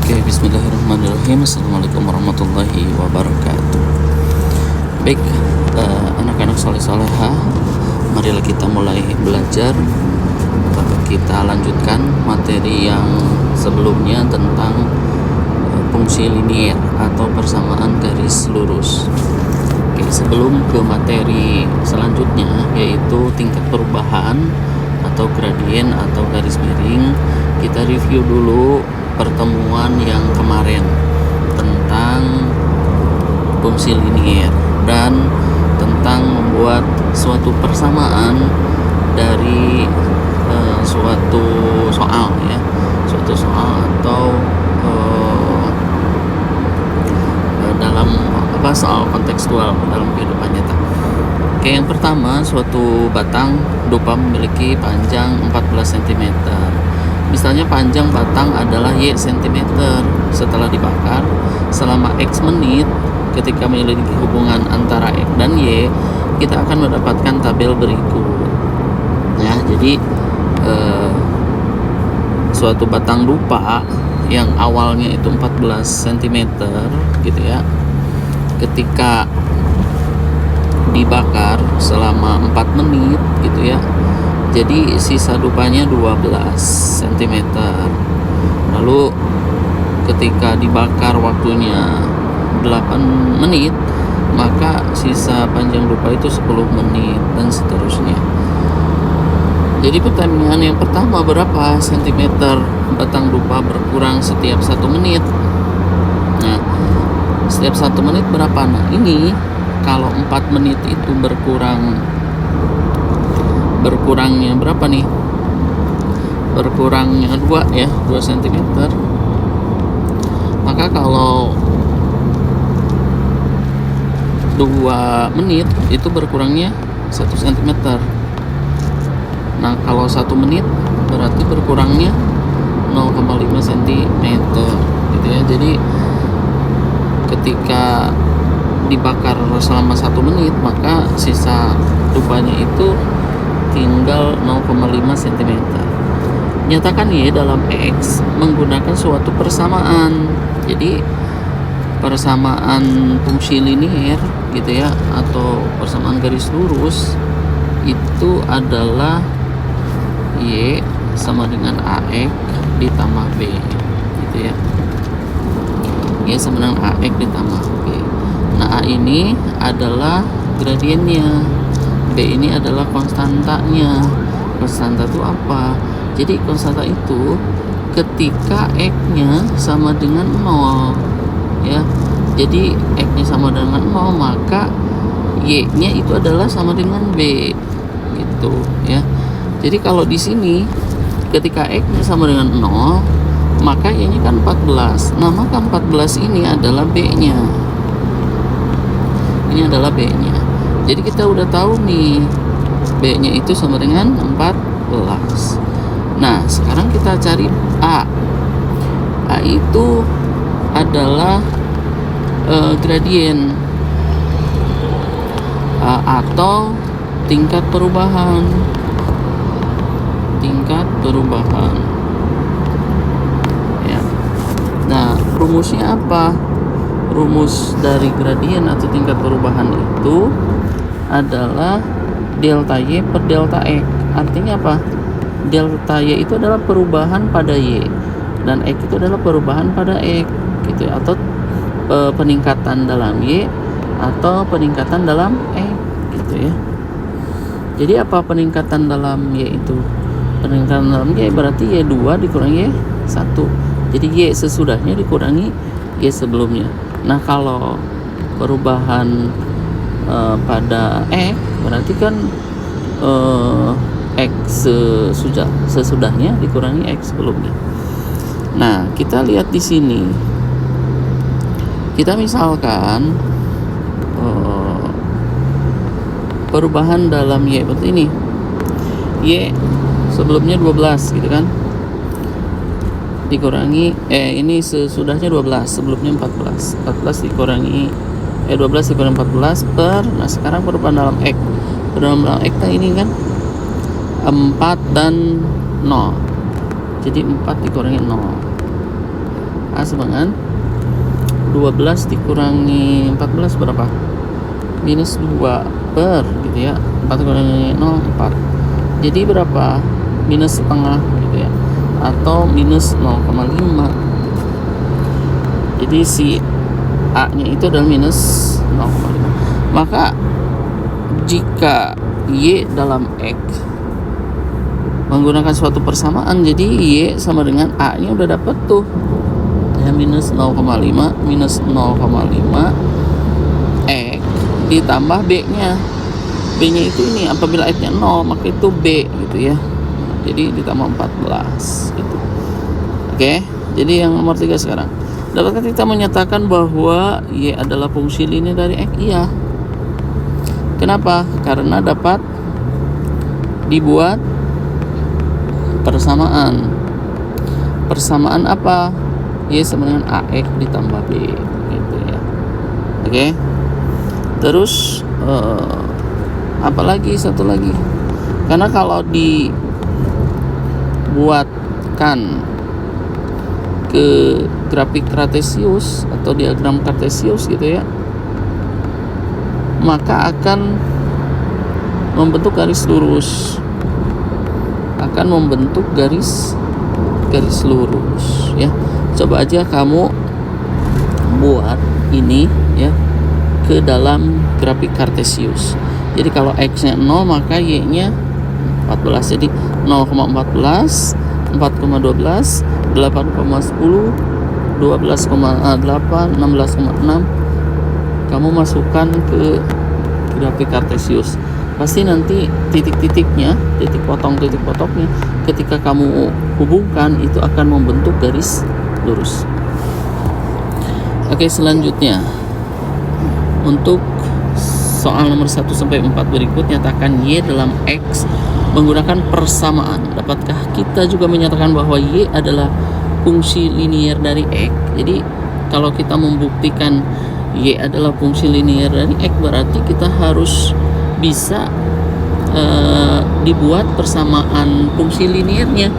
Oke, bismillahirrahmanirrahim. Assalamualaikum warahmatullahi wabarakatuh. Baik, anak-anak soleh soleha, marilah kita mulai belajar. Kita lanjutkan materi yang sebelumnya tentang fungsi linier atau persamaan garis lurus. Oke, sebelum ke materi selanjutnya, yaitu tingkat perubahan atau gradien atau garis miring, kita review dulu pertemuan yang kemarin tentang fungsi linier dan tentang membuat suatu persamaan dari suatu soal atau dalam soal kontekstual dalam kehidupan nyata. Oke, yang pertama, suatu batang dupa memiliki panjang 14 cm. Misalnya panjang batang adalah Y cm. Setelah dibakar selama X menit, ketika menyelidiki hubungan antara X dan Y, kita akan mendapatkan tabel berikut. Ya, jadi suatu batang dupa yang awalnya itu 14 cm gitu ya, ketika dibakar selama 4 menit gitu ya, jadi sisa dupanya 12 cm. Lalu ketika dibakar waktunya 8 menit, maka sisa panjang dupa itu 10 menit dan seterusnya. Jadi pertanyaan yang pertama, berapa sentimeter batang dupa berkurang setiap 1 menit? Nah, setiap 1 menit berapa? Nah, ini kalau 4 menit itu berkurangnya berapa nih? Berkurangnya 2 ya, 2 cm. Maka kalau 2 menit itu berkurangnya 1 cm. Nah, kalau 1 menit berarti berkurangnya 0,5 cm gitu ya. Jadi ketika dibakar selama 1 menit, maka sisa dupanya itu tinggal 0,5 cm. Nyatakan Y dalam X menggunakan suatu persamaan. Jadi persamaan fungsi linier gitu ya, atau persamaan garis lurus itu adalah Y sama dengan AX ditambah B gitu ya. Y sama dengan AX ditambah B. Nah, A ini adalah gradiennya, B ini adalah konstantanya. Konstanta itu apa? Jadi konstanta itu ketika X-nya sama dengan 0 ya. Jadi X-nya sama dengan 0, maka Y-nya itu adalah sama dengan B gitu ya. Jadi kalau di sini ketika X-nya sama dengan 0, maka Y-nya kan 14. Nah, maka 14 ini adalah B-nya. Ini adalah B-nya. Jadi kita udah tahu nih, B-nya itu sama dengan 14. Nah, sekarang kita cari A. A itu adalah gradien atau tingkat perubahan. Ya. Nah, rumusnya apa? Rumus dari gradien atau tingkat perubahan itu adalah delta Y per delta X. Artinya apa? Delta Y itu adalah perubahan pada Y dan X itu adalah perubahan pada X gitu ya, atau peningkatan dalam Y atau peningkatan dalam X gitu ya. Jadi apa peningkatan dalam Y itu? Peningkatan dalam Y berarti Y2 dikurangi Y1. Jadi Y sesudahnya dikurangi Y sebelumnya. Nah, kalau perubahan pada X berarti kan X sesudahnya dikurangi X sebelumnya. Nah, kita lihat di sini. Kita misalkan perubahan dalam Y seperti ini. Y sebelumnya 12 gitu kan. Dikurangi ini sesudahnya 12, sebelumnya 14. 14 dikurangi 12 dikurangi 14 per, nah sekarang perubahan dalam X. Perubahan dalam X ini kan 4 dan 0. Jadi 4 dikurangi 0. A sama dengan 12 dikurangi 14 berapa? Minus 2 per gitu ya. 4 kurangi 0, 4. Jadi berapa? Minus setengah gitu ya, atau minus 0,5. Jadi si A nya itu adalah minus 0,5. Maka jika Y dalam X menggunakan suatu persamaan, jadi Y sama dengan A nya udah dapet tuh ya, minus 0,5 minus 0,5 X ditambah B nya. B nya itu ini, apabila X nya 0 maka itu B gitu ya. Jadi ditambah 14 gitu. Oke, jadi yang nomor 3 sekarang. Dapatkah kita menyatakan bahwa Y adalah fungsi linear dari X? Iya. Kenapa? Karena dapat dibuat persamaan. Persamaan apa? Y sama dengan AX ditambah B gitu ya. Oke. Terus apalagi satu lagi. Karena kalau dibuatkan ke grafik kartesius atau diagram kartesius gitu ya, maka akan membentuk garis lurus. Akan membentuk garis lurus ya. Coba aja kamu buat ini ya ke dalam grafik kartesius. Jadi kalau X-nya 0 maka Y-nya 14. Jadi 0,14, 4,12, 8,10, 12,8, 16,6 kamu masukkan ke grafik kartesius. Pasti nanti titik-titiknya, titik potongnya ketika kamu hubungkan itu akan membentuk garis lurus. Oke, selanjutnya untuk soal nomor 1 sampai 4 berikut, nyatakan Y dalam X menggunakan persamaan. Dapatkah kita juga menyatakan bahwa Y adalah fungsi linear dari X? Jadi kalau kita membuktikan Y adalah fungsi linear dari X, berarti kita harus bisa dibuat persamaan fungsi linearnya,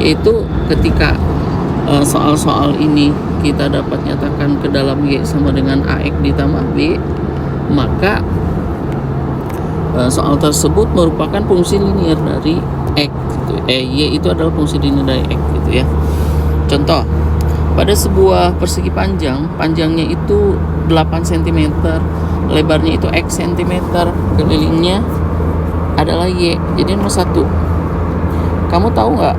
yaitu ketika soal-soal ini kita dapat nyatakan ke dalam Y sama dengan AX ditambah B, maka soal tersebut merupakan fungsi linear dari X gitu. Y itu adalah fungsi linear dari X gitu ya. Contoh, pada sebuah persegi panjang, panjangnya itu 8 cm, lebarnya itu X cm, kelilingnya adalah Y. Jadi nomor 1, kamu tahu nggak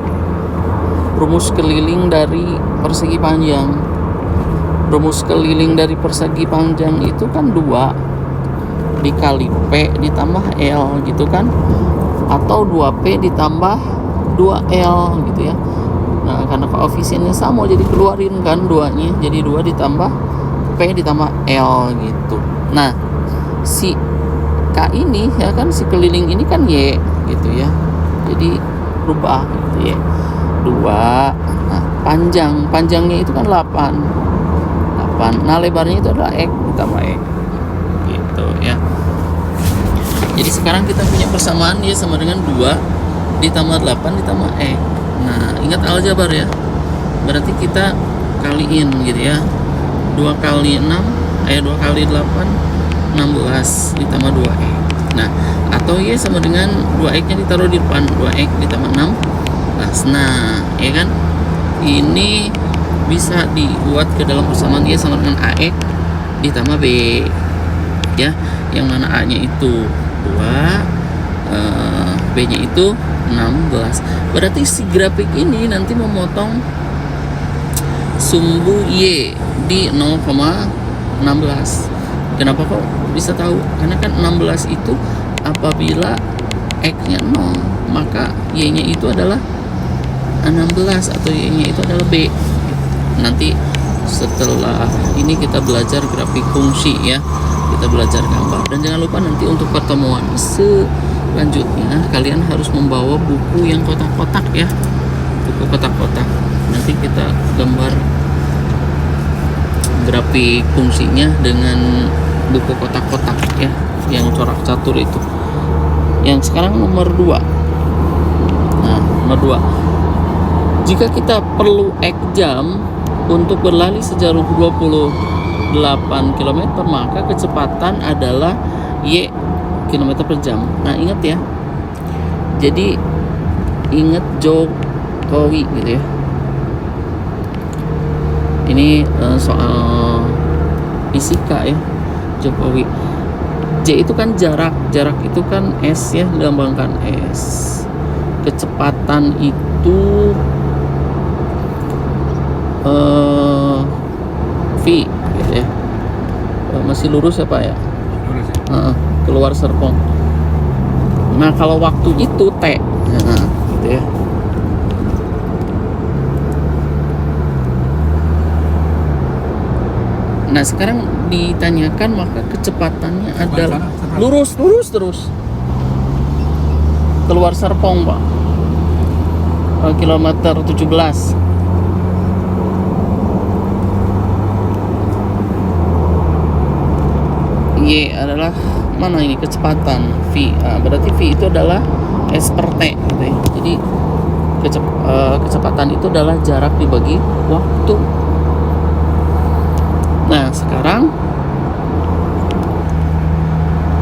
rumus keliling dari persegi panjang? Rumus keliling dari persegi panjang itu kan 2 dikali P ditambah L gitu kan, atau 2P ditambah 2L gitu ya. Nah, karena koefisiennya sama, jadi keluarin kan 2-nya, jadi 2 ditambah P ditambah L gitu. Nah, si K ini ya kan, si keliling ini kan Y gitu ya, jadi rubah gitu ya, 2. Nah, panjangnya itu kan 8. Nah, lebarnya itu adalah X ditambah X gitu ya. Jadi sekarang kita punya persamaan Y sama dengan 2 ditambah 8 ditambah X. Nah, ingat aljabar ya, berarti kita kaliin gitu ya. 2 kali 6 2 kali 8 16 ditambah 2x. Nah, atau Y sama dengan 2x nya ditaruh di depan, 2x ditambah 16. Nah, ya kan, ini bisa dibuat ke dalam persamaan Y sama dengan AX ditambah B ya, yang mana A nya itu 2, B nya itu 16. Berarti si grafik ini nanti memotong sumbu Y di 0,16. Kenapa kok bisa tahu? Karena kan 16 itu apabila X-nya 0, maka Y-nya itu adalah 16 atau Y-nya itu adalah B. Nanti setelah ini kita belajar grafik fungsi ya, kita belajar gambar. Dan jangan lupa nanti untuk pertemuan selanjutnya kalian harus membawa buku yang kotak-kotak ya, buku kotak-kotak. Nanti kita gambar grafik fungsinya dengan buku kotak-kotak ya, yang corak catur itu. Yang sekarang nomor 2. Nah, nomor 2, jika kita perlu X jam untuk berlari sejauh 28 km, maka kecepatan adalah Y km per jam. Nah, ingat ya. Jadi ingat Jokowi gitu ya. Ini soal fisika ya. Jokowi. J itu kan jarak itu kan S ya, dilambangkan S. Kecepatan itu V gitu ya. Masih lurus ya Pak ya? Lurus ya. Keluar Serpong. Nah, kalau waktu itu T, gitu ya. Nah, sekarang ditanyakan maka kecepatannya adalah lurus terus keluar Serpong Pak, kilometer 17. Y adalah mana ini kecepatan V, berarti V itu adalah S per T gitu ya. Jadi kecepatan itu adalah jarak dibagi waktu. Nah, sekarang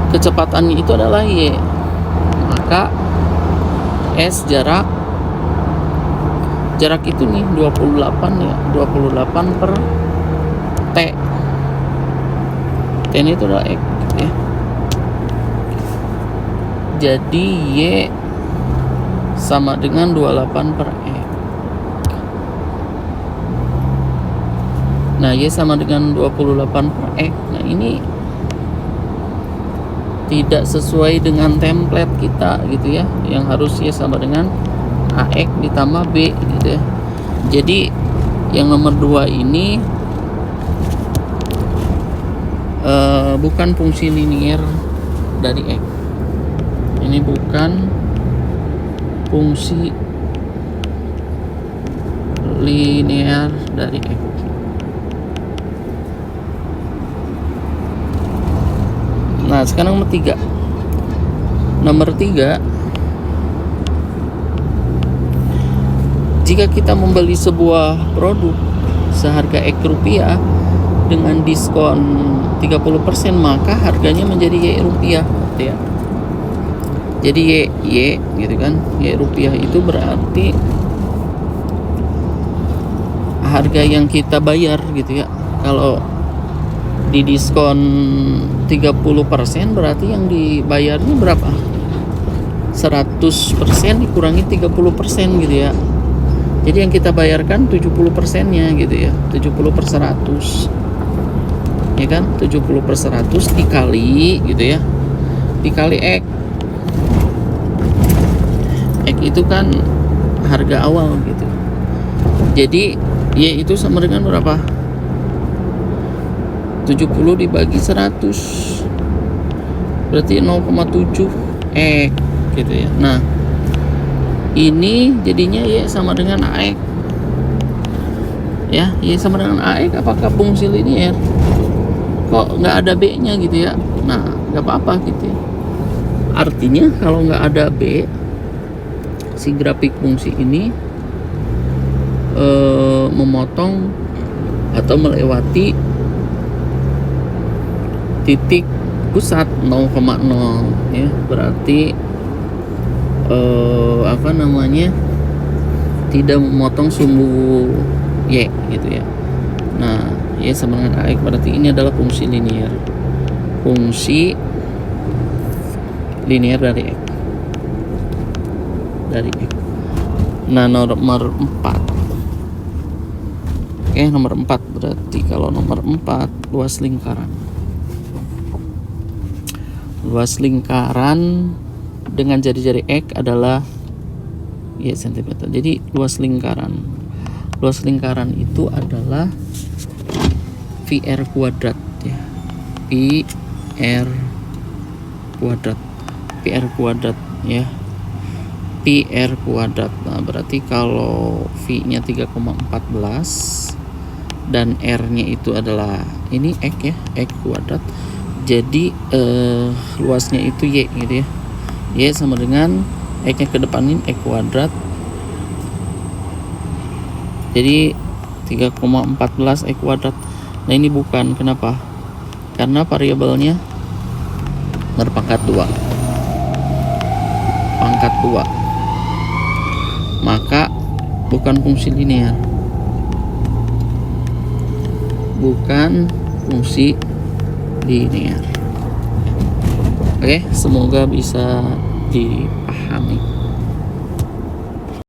kecepatannya itu adalah Y, maka S jarak itu nih 28 ya, 28 per T. T ini itu adalah X ya. Jadi Y sama dengan 28 per X. Nah, Y sama dengan 28 per X. Nah, ini tidak sesuai dengan template kita gitu ya, yang harus Y sama dengan AX ditambah B gitu ya. Jadi yang nomor 2 ini bukan fungsi linier dari X. Ini bukan fungsi linear dari X. Nah, sekarang nomor 3, jika kita membeli sebuah produk seharga X rupiah dengan diskon 30%, maka harganya menjadi Y rupiah gitu ya. Jadi Y gitu kan, Y rupiah itu berarti harga yang kita bayar gitu ya. Kalau di diskon 30% berarti yang dibayarnya berapa? 100% dikurangi 30% gitu ya. Jadi yang kita bayarkan 70%-nya gitu ya. 70 per 100. Ya kan? 70 per 100 dikali gitu ya. Dikali X. X itu kan harga awal gitu. Jadi Y itu sama dengan berapa? 70 dibagi 100 berarti 0,7 X gitu ya. Nah, ini jadinya Y sama dengan AX ya. Y sama dengan AX apakah fungsi linear? Kok nggak ada B nya gitu ya. Nah, nggak apa-apa gitu ya. Artinya kalau nggak ada B, si grafik fungsi ini memotong atau melewati titik pusat 0,0 ya, berarti tidak memotong sumbu Y gitu ya. Nah, Y sama dengan AX berarti ini adalah fungsi linear dari X Nah, nomor 4. Oke, nomor 4 berarti kalau nomor 4 luas lingkaran dengan jari-jari X adalah Y cm. Jadi luas lingkaran itu adalah VR kuadrat ya. PR kuadrat ya. PR kuadrat. Nah, berarti kalau V-nya 3,14 dan R-nya itu adalah ini X ya, X kuadrat. Jadi luasnya itu Y gitu ya. Y sama dengan X-nya ke depanin X kuadrat. Jadi 3,14 E kuadrat. Nah ini bukan, kenapa? Karena variabelnya berpangkat 2, pangkat 2, maka bukan fungsi linear, bukan fungsi linear. Oke, semoga bisa dipahami.